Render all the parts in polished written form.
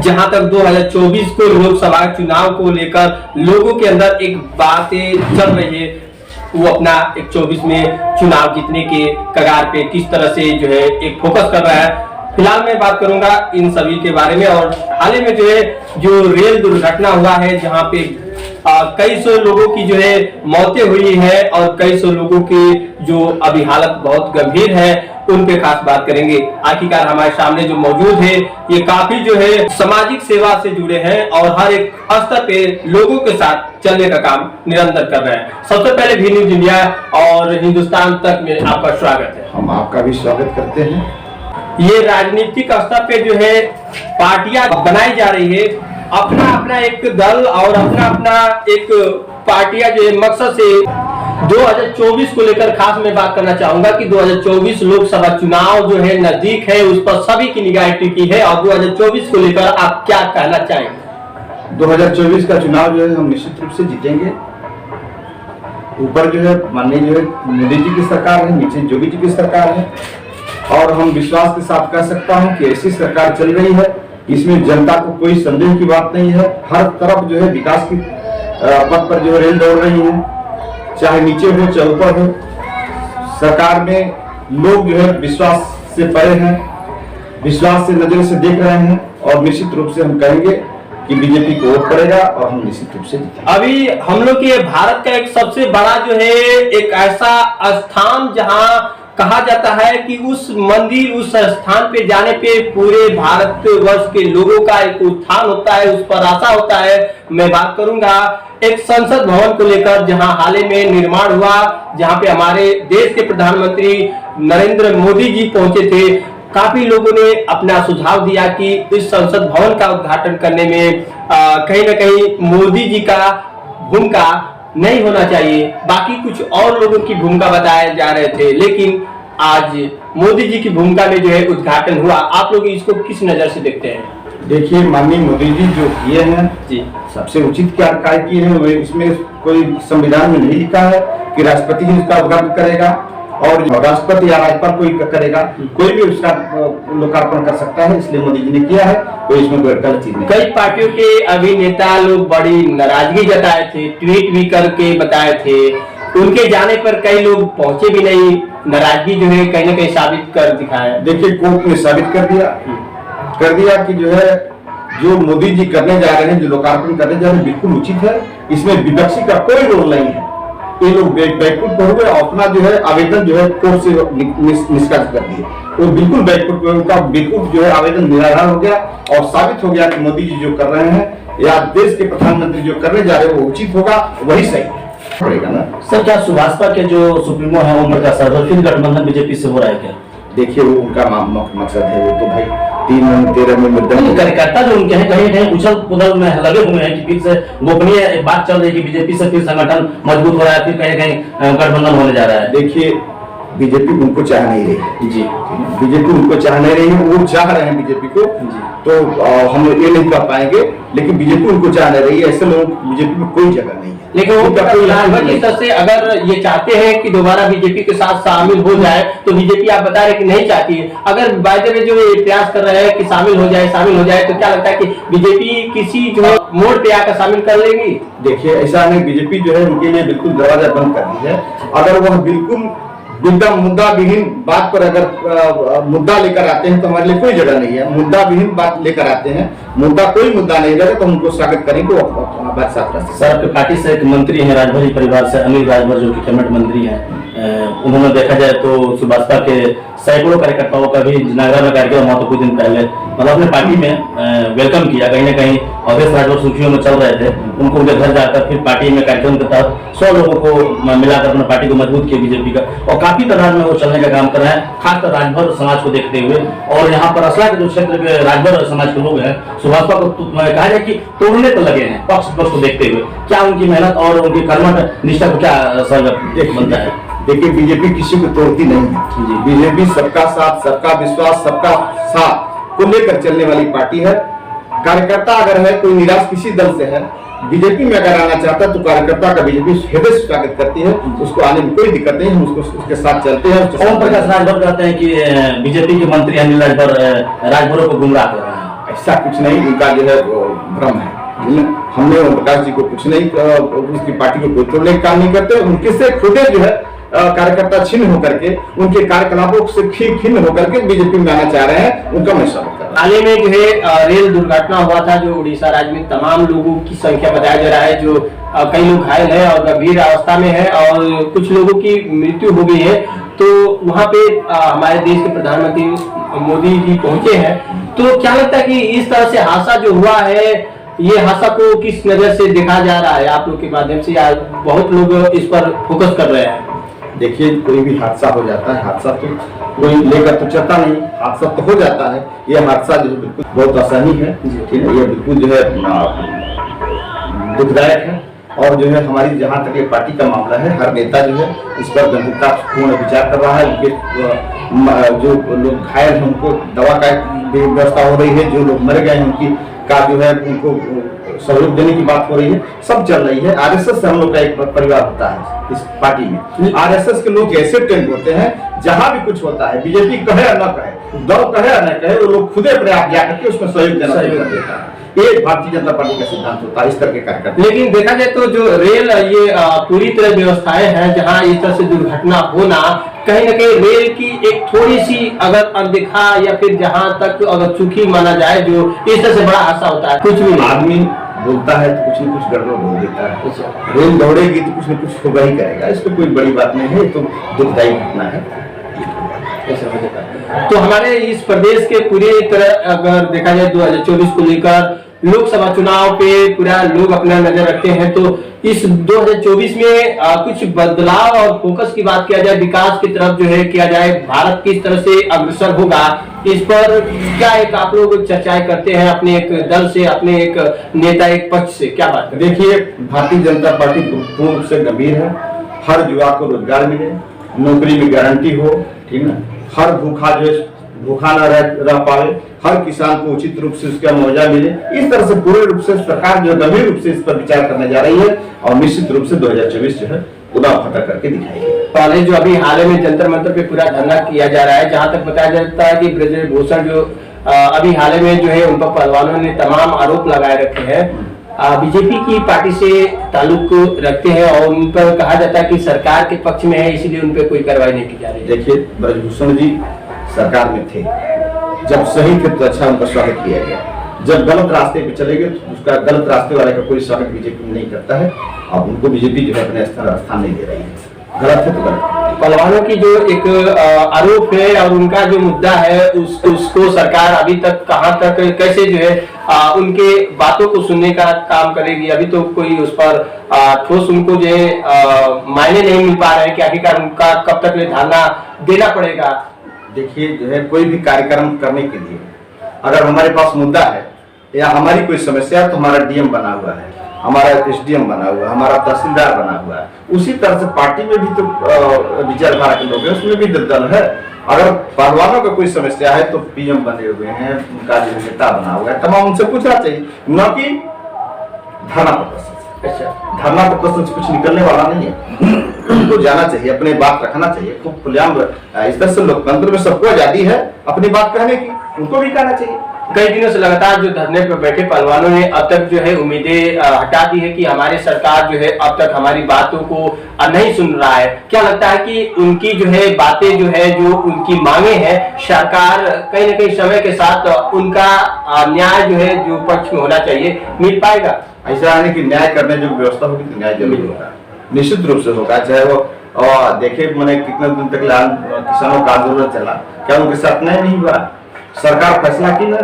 जहां तक 2024 को लोकसभा चुनाव को लेकर लोगों के अंदर एक बातें चल रही है, वो अपना एक 24 में चुनाव जीतने के कगार पे किस तरह से जो है एक फोकस कर रहा है। फिलहाल मैं बात करूंगा इन सभी के बारे में। और हाल ही में जो है जो रेल दुर्घटना हुआ है, जहां पे कई सौ लोगों की जो है मौतें हुई है और कई सौ लोगों की जो अभी हालत बहुत गंभीर है, उन पे खास बात करेंगे। आखिरकार हमारे सामने जो मौजूद है ये काफी जो है सामाजिक सेवा से जुड़े हैं और हर एक स्तर पे लोगों के साथ चलने का काम निरंतर कर रहे हैं। सबसे पहले भी न्यूज इंडिया और हिंदुस्तान तक में आपका स्वागत है। हम आपका भी स्वागत करते हैं। ये राजनीतिक स्तर पे जो है पार्टियां बनाई जा रही है, अपना अपना एक दल और अपना अपना एक पार्टियां जो है मकसद से 2024 को लेकर खास मैं बात करना चाहूंगा कि 2024 लोकसभा चुनाव जो है नजदीक है, उस पर सभी की निगाह टिकी है। और 2024 को लेकर आप क्या कहना चाहेंगे? 2024 का चुनाव जो है हम निश्चित रूप से जीतेंगे। ऊपर जो है माननीय जो है मोदी जी की सरकार है, नीचे योगी जी की सरकार है, और हम विश्वास के साथ कह सकता हूं कि ऐसी सरकार चल रही है, इसमें जनता को कोई संदेह की बात नहीं है। हर तरफ जो है विकास की पथ पर जो है रेल दौड़ रही है, चाहे नीचे हो चाहे ऊपर हो। सरकार में लोग जो है विश्वास से परे हैं, विश्वास से नजर से देख रहे हैं, और निश्चित रूप से हम कहेंगे कि बीजेपी को वोट पड़ेगा और हम निश्चित रूप से जीतेंगे। अभी हम लोग के भारत का एक सबसे बड़ा जो है एक ऐसा स्थान जहां कहा जाता है कि उस मंदिर उस स्थान पे जाने पे पूरे भारतवर्ष के लोगों का एक उत्थान होता है, उस पर आशा होता है। मैं बात करूंगा एक संसद भवन को लेकर, जहां हाल ही में निर्माण हुआ, जहां पे हमारे देश के प्रधानमंत्री नरेंद्र मोदी जी पहुंचे थे। काफी लोगों ने अपना सुझाव दिया कि इस संसद भवन का उद्घाटन करने में कहीं ना कहीं मोदी जी का भूमिका नहीं होना चाहिए, बाकी कुछ और लोगों की भूमिका बताए जा रहे थे, लेकिन आज मोदी जी की भूमिका में जो है उद्घाटन हुआ। आप लोग इसको किस नजर से देखते हैं? देखिए, माननीय मोदी जी जो किए हैं जी, सबसे उचित क्या कार्य किए हैं। वे इसमें कोई संविधान में नहीं लिखा है कि राष्ट्रपति ही उसका उद्घाटन करेगा और राष्ट्रपति या राज्यपाल कोई करेगा, कोई भी उसका लोकार्पण कर सकता है, इसलिए मोदी जी ने किया है, कोई इसमें कोई गलत चीज नहीं। कई पार्टियों के अभिनेता लोग बड़ी नाराजगी जताए थे, ट्वीट भी करके बताए थे, उनके जाने पर कई लोग पहुंचे भी नहीं, नाराजगी जो है कहीं ना कहीं साबित कर दिखाया। देखिए, कोर्ट ने साबित कर दिया कि जो है जो मोदी जी करने जा रहे हैं, जो लोकार्पण करने जा रहे हैं, बिल्कुल उचित है। इसमें विपक्षी का कोई रोल नहीं है। ये लोग बैकफुट हो गए, अपना जो है आवेदन जो है कोर्ट से निष्कासित कर दिए। वो बिल्कुल बैकफुट पे, उनका बिल्कुल जो है आवेदन निराधार हो गया और साबित हो गया कि मोदी जी जो कर रहे हैं या देश के प्रधानमंत्री जो करने जा रहे हैं वो उचित होगा, वही सही पड़ेगा ना। सर, क्या सुभाषपा के जो सुप्रीमो है ओम प्रकाश फिर गठबंधन बीजेपी से हो रहा है क्या? देखिए, वो उनका मकसद है, वो तो भाई 3-13 में मुद्दा कार्यकर्ता जो उनके हैं कहीं कहीं उछल पुछल में लगे हुए हैं कि फिर से गोपनीय बात चल रही है कि बीजेपी से फिर संगठन मजबूत हो रहा है, फिर कहीं कहीं गठबंधन होने जा रहा है। देखिए, बीजेपी उनको चाह नहीं रही जी, बीजेपी उनको चाह नहीं रही है, वो चाह रहे हैं बीजेपी को, तो हम ये नहीं कर पाएंगे, लेकिन बीजेपी उनको चाह नहीं रही है। ऐसे लोग बीजेपी में कोई जगह नहीं है। लेकिन वो से अगर ये चाहते हैं कि दोबारा बीजेपी के साथ शामिल हो जाए, तो बीजेपी आप बता रहे कि नहीं चाहती है। अगर बाय द वे जो ये प्रयास कर रहे हैं कि शामिल हो जाए, तो क्या लगता है कि बीजेपी किसी जो मोड़ पे आकर शामिल कर लेगी? देखिए, ऐसा नहीं, बीजेपी जो है उनके लिए बिल्कुल दरवाजा बंद कर दी है। अगर वह बिल्कुल एकदम मुद्दा विहीन बात पर अगर मुद्दा लेकर आते हैं तो हमारे लिए कोई जगह नहीं है। मुद्दा विहीन बात लेकर आते हैं, कोई मुद्दा नहीं रहेगा तो हम उनको स्वागत करेंगे। बात साथ सर, आपके पार्टी से एक मंत्री हैं राजभर परिवार से, अनिल राजभर, जो कि कैबिनेट मंत्री हैं, उन्होंने देखा जाए तो सुभाषपा के सैकड़ों कार्यकर्ताओं का भी नागरा में कार्यक्रम हुआ तो कुछ दिन पहले मतलब अपने पार्टी में वेलकम किया। कहीं ना कहीं अवैध राजभर सुर्खियों में चल रहे थे, उनको उनके घर जाकर फिर पार्टी में कार्यक्रम के तहत 100 लोगों को मिलाकर अपने पार्टी को मजबूत किया बीजेपी का, और काफी तादाद में वो चलने का काम कर रहे हैं, खासकर राजभर समाज को देखते हुए। और यहाँ पर असला के जो क्षेत्र के राजभर समाज के लोग हैं, सुभाषपा को कहा जाए कि तोड़ने को लगे हैं पक्ष को देखते हुए। क्या उनकी मेहनत और उनकी कर्मठ निष्ठा को क्या असर बनता है? देखिए, बीजेपी किसी को तोड़ती नहीं है। बीजेपी सबका साथ, सबका विश्वास, सबका साथ को लेकर चलने वाली पार्टी है। कार्यकर्ता अगर है कोई निराश किसी दल से है, बीजेपी में अगर आना चाहता है तो कार्यकर्ता का बीजेपी हृदय से स्वागत करती है, उसको आने में कोई दिक्कत नहीं, हम उसको उसके साथ चलते हैं। ओम प्रकाश राजभर कहते हैं कि बीजेपी के मंत्री अनिल राजभर राजभरों को गुमराह कर रहे हैं। ऐसा कुछ नहीं, उनका जो है वो भ्रम है। हमने ओम प्रकाश जी को कुछ नहीं, उसकी पार्टी को कोई तोड़ने का काम नहीं करते। उनके से खुद जो है कार्यकर्ता छिन्न होकर के, उनके कार्यकलापों से खिन्न होकर के बीजेपी में आना चाह रहे हैं, उनका मैं स्वागत कर रहा हूं। हाल ही में जो है रेल दुर्घटना हुआ था, जो उड़ीसा राज्य में तमाम लोगों की संख्या बताया जा रहा है, जो कई लोग घायल हैं और गंभीर अवस्था में है और कुछ लोगों की मृत्यु हो गई है। तो वहां पे हमारे देश के प्रधानमंत्री मोदी जी पहुंचे हैं। तो क्या लगता है कि इस तरह से हादसा जो हुआ है, ये हादसा को किस नजर से देखा जा रहा है आप लोग के माध्यम से, या बहुत लोग इस पर फोकस कर रहे हैं? देखिए, कोई भी हादसा हो जाता है, हादसा तो कोई लेकर तो चलता नहीं, हादसा तो हो जाता है। ये हादसा जो है बिल्कुल बहुत असहनीय है, ठीक है, ये बिल्कुल जो है दुखदायक है। और जो है हमारी जहाँ तक ये पार्टी का मामला है, हर नेता जो है इस पर गंभीरतापूर्ण विचार कर रहा है। उनके जो लोग घायल हैं उनको दवा का व्यवस्था हो रही है, जो लोग मर गए हैं उनकी का जो है उनको सहयोग देने की बात हो रही है, सब चल रही है। आरएसएस से हम लोग का एक परिवार होता है इस पार्टी में। आरएसएस के लोग ऐसे ट्रेंड होते हैं, जहां भी कुछ होता है, बीजेपी कहे या न कहे, दल कहे या न कहे, वो लोग खुदे अपने आप जाकर के उसमें सहयोग देना शुरू कर देता है। ये भारतीय जनता पार्टी का सिद्धांत होता है, इस तरह के कार्यकर्ता। लेकिन देखा जाए तो जो रेल ये पूरी तरह व्यवस्थाएं हैं, जहां इस तरह से दुर्घटना होना, कहीं न कहीं रेल की एक थोड़ी सी अगर अनदेखा या फिर जहां तक अगर चूकी माना जाए, जो इस तरह से बड़ा हादसा होता है। कुछ भी आदमी बोलता है तो कुछ न कुछ गड़बड़ बोल देता है। रेल दौड़ेगी तो कुछ न कुछ होगा ही करेगा, इसमें कोई बड़ी बात नहीं है, तो दुखदायी घटना है। तो हमारे इस प्रदेश के पूरी तरह अगर देखा जाए 2024 को लेकर लोकसभा चुनाव पे पूरा लोग अपना नजर रखते हैं, तो इस 2024 में कुछ बदलाव और फोकस की बात किया जाए, विकास की तरफ जो है किया जाए, भारत किस तरह से अग्रसर होगा, इस पर क्या एक आप लोग चर्चाएं करते हैं अपने एक दल से, अपने एक नेता एक पक्ष से, क्या बात करते हैं? देखिए, भारतीय जनता पार्टी पूर्ण रूप से गंभीर है। हर युवा को रोजगार मिले, नौकरी में गारंटी हो, ठीक है, हर भूखा जो भूखा न रह पावे, हर किसान को उचित रूप से उसका मुआवजा मिले। इस तरह से पूरे रूप से सरकार जो गंभीर रूप से इस पर विचार करने जा रही है और निश्चित रूप से 2024 जो है उदाव फटा करके दिखाएगी। पहले जो अभी हाल में जंतर मंतर पे पूरा धरना किया जा रहा है, जहां तक बताया जाता है कि ब्रजेश भूषण जो अभी हाल में जो है उन पर पहलवानों ने तमाम आरोप लगाए रखे हैं, बीजेपी की पार्टी से ताल्लुक रखते हैं और उन पर कहा जाता है कि सरकार के पक्ष में है, इसलिए उन पर कोई कार्रवाई नहीं की जा रही है। देखिए, ब्रजभूषण जी सरकार में थे, जब सही थे तो अच्छा उनका स्वागत किया गया, जब गलत रास्ते पे चले गए तो उसका गलत रास्ते वाले का कोई स्वागत बीजेपी नहीं करता है। अब उनको बीजेपी जो है अपने स्थान नहीं दे रही है, गलत है तो गलत। पहलवानों की जो एक आरोप है और उनका जो मुद्दा है, उसको सरकार अभी तक कहां तक कैसे जो है उनके बातों को सुनने का काम करेगी? अभी तो कोई उस पर ठोस उनको जो है मायने नहीं मिल पा रहे हैं कि आखिरकार उनका कब तक धारणा देना पड़ेगा। देखिए, जो है कोई भी कार्यक्रम करने के लिए अगर हमारे पास मुद्दा है या हमारी कोई समस्या है तो हमारा डीएम बना हुआ है, हमारा एसडीएम बना हुआ है, हमारा तहसीलदार बना हुआ है। उसी तरह से पार्टी में भी तो विचारधारा के लोग हैं, उसमें भी दल है। अगर पहलवानों का कोई समस्या है तो पीएम बने हुए हैं, उनका जो नेता बना हुआ है, तमाम उनसे पूछना चाहिए, न कि धरना प्रदर्शन। धरना प्रदर्शन से कुछ निकलने वाला नहीं है। उनको जाना चाहिए, अपनी बात रखना चाहिए खूब खुलेआम। इस तरह से लोकतंत्र में सबको आजादी है अपनी बात कहने की, उनको भी कहना चाहिए। कई दिनों से लगातार जो धरने पर बैठे पहलवानों ने अब तक जो है उम्मीदें हटा दी है कि हमारे सरकार जो है अब तक हमारी बातों को नहीं सुन रहा है। क्या लगता है कि उनकी जो है बातें जो है, जो उनकी मांगे हैं, सरकार कहीं न कहीं समय के साथ उनका न्याय जो है जो पक्ष में होना चाहिए मिल पाएगा? ऐसा है कि न्याय करने जो व्यवस्था होगी तो न्याय जरूर होगा, निश्चित रूप से होगा। चाहे वो देखे मैंने कितने दिन तक किसानों का आंदोलन चला, क्या उनके साथ न्याय नहीं हुआ? सरकार फैसला की ना,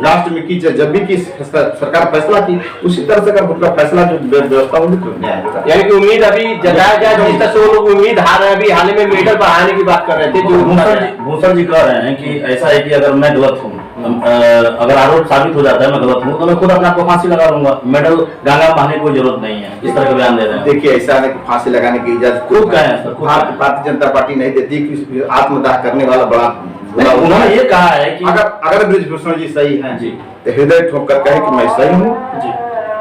लास्ट में की, जब भी की सरकार फैसला की, उसी तरह से अगर उनका फैसला जो व्यवस्था होगी तो न्याय होगा। यानी कि उम्मीद अभी जताया जाए, जिस तरह से वो लोग उम्मीद हार रहे हैं, अभी हाल में मेडल बढ़ाने की बात कर रहे थे, जो भूषण जी कह रहे हैं कि ऐसा है कि अगर मैं गलत हूँ, अगर आरोप साबित हो जाता है मैं गलत हूँ, तो मैं खुद अपने आपको फांसी लगा लूंगा, मेडल गंगा बहाने की कोई जरूरत नहीं है, इस तरह का बयान दे रहे हैं। देखिए, ऐसा है कि फांसी लगाने की इजाजत खुद का है सर, भारतीय जनता पार्टी नहीं देती कि आत्मदाह करने वाला बड़ा। उन्होंने ये कहा है कि अगर ब्रजभूषण जी सही हैं जी तो हृदय ठोक कर कहे कि मैं सही हूँ जी,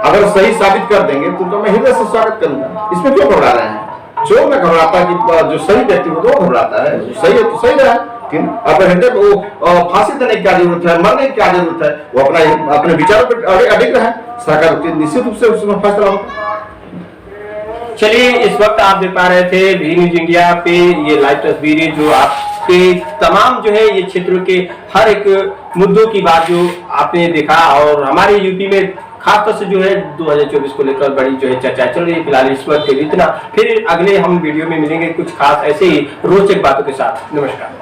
अगर सही साबित कर देंगे तो मैं हृदय से स्वागत करूंगा। इसमें क्यों घबरा रहे हैं? चोर में घबराता है कि जो सही व्यक्ति हो तो वो घबराता है, जो सही है तो सही रहा, लेकिन अपहरण वो फांसी देने की क्या जरूरत है, मरने की क्या जरूरत है, वो अपने विचारों पर अडिग रहे, सरकार निश्चित रूप से उसमें फैसला होगा। चलिए, इस वक्त आप देख पा रहे थे वी न्यूज इंडिया पे ये लाइव तस्वीरें जो आपके तमाम जो है ये क्षेत्रों के हर एक मुद्दों की बात जो आपने देखा, और हमारे यूपी में खासतौर से जो है 2024 को लेकर बड़ी जो है चर्चा चल रही है। फिलहाल इस वक्त इतना, फिर अगले हम वीडियो में मिलेंगे कुछ खास ऐसे ही रोचक बातों के साथ। नमस्कार।